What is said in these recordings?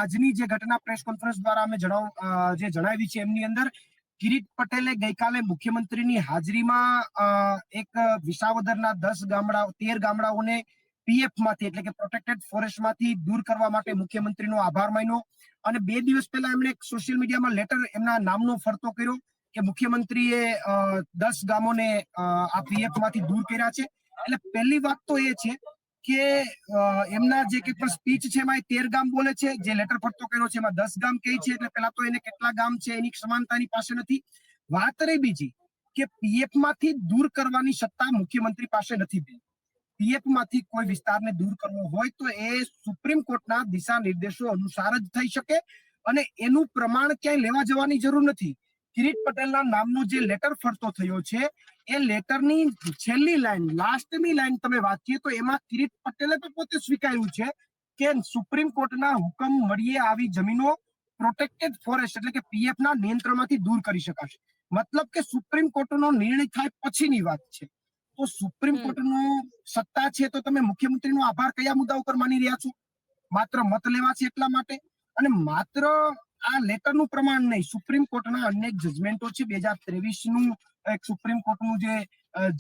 આજની જે ઘટના પ્રેસ કોન્ફરન્સ દ્વારા અમે જણાવી છે એમની અંદર કિરીટ પટેલે ગઈકાલે મુખ્યમંત્રીની હાજરીમાં એક વિસાવદરના 13 ગામડાઓને પીએફ માંથી એટલે કે પ્રોટેક્ટેડ ફોરેસ્ટ માંથી દૂર કરવા માટે મુખ્યમંત્રીનો આભાર માન્યો અને 2 દિવસ પહેલા એમણે સોશિયલ મીડિયામાં લેટર એમના નામનો ફરતો કર્યો કે મુખ્યમંત્રીએ 10 ગામોને આ પીએફ માંથી દૂર કર્યા છે. એટલે પહેલી વાત તો એ છે કે એમના જે કંઈ પણ સ્પીચ છે એમાં 13 ગામ બોલે છે, જે લેટર ફરતો કર્યો છે એમાં 10 ગામ કહે છે. એટલે પેલા તો એને કેટલા ગામ છે એની સમાનતાની પાસે નથી. વાત રહી બીજી કે પીએફ માંથી દૂર કરવાની સત્તા મુખ્યમંત્રી પાસે નથી. પીએફ માંથી કોઈ વિસ્તારને દૂર કરવો હોય તો એ સુપ્રીમ કોર્ટના દિશા નિર્દેશો અનુસાર જ થઈ શકે અને એનું પ્રમાણ ક્યાંય લેવા જવાની જરૂર નથી. કિરીટ પટેલના નામનો જે લેટર ફરતો થયો છે એ લેટરની છેલ્લી લાઈન, લાસ્ટની લાઈન તમે વાંચીએ તો એમાં કિરીટ પટેલે તો પોતે સ્વીકાર્યું છે કે સુપ્રીમ કોર્ટના હુકમ મળીએ આવી જમીનો પ્રોટેક્ટેડ ફોરેસ્ટ એટલે કે પીએફ ના નિયંત્રણમાંથી દૂર કરી શકાશે. મતલબ કે સુપ્રીમ કોર્ટનો નિર્ણય થાય પછીની વાત છે. તો સુપ્રીમ કોર્ટનો સત્તા છે તો તમે મુખ્યમંત્રીનો આભાર કયા મુદ્દા ઉપર માની રહ્યા છો? માત્ર મત લેવા છે એટલા માટે? અને માત્ર આ લેટરનું પ્રમાણ નહીં, સુપ્રીમ કોર્ટના અનેક જજમેન્ટો છે. 2023 નું એક સુપ્રીમ કોર્ટનું જે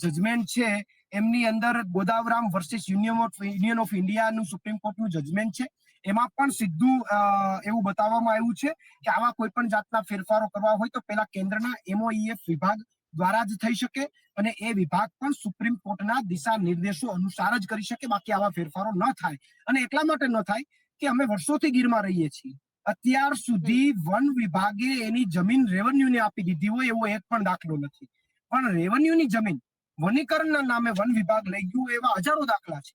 જજમેન્ટ છે એમની અંદર ગોદાવરામ વર્સિસ યુનિયન ઓફ ઇન્ડિયાનું સુપ્રીમ કોર્ટનું જજમેન્ટ છે. એમાં પણ સીધું એવું બતાવવામાં આવ્યું છે કે આવા કોઈ પણ જાતના ફેરફારો કરવા હોય તો પેલા કેન્દ્રના MOEF વિભાગ દ્વારા જ થઈ શકે અને એ વિભાગ પણ સુપ્રીમ કોર્ટના દિશા નિર્દેશો અનુસાર જ કરી શકે, બાકી આવા ફેરફારો ન થાય. અને એટલા માટે ન થાય કે અમે વર્ષોથી ગીરમાં રહીએ છીએ. અત્યાર સુધી વન વિભાગે એની જમીન રેવન્યુને આપી દીધી હોય એવો એક પણ દાખલો નથી. પણ રેવન્યુની જમીન વનીકરણના નામે વન વિભાગ લઈ ગયું એવા હજારો દાખલા છે.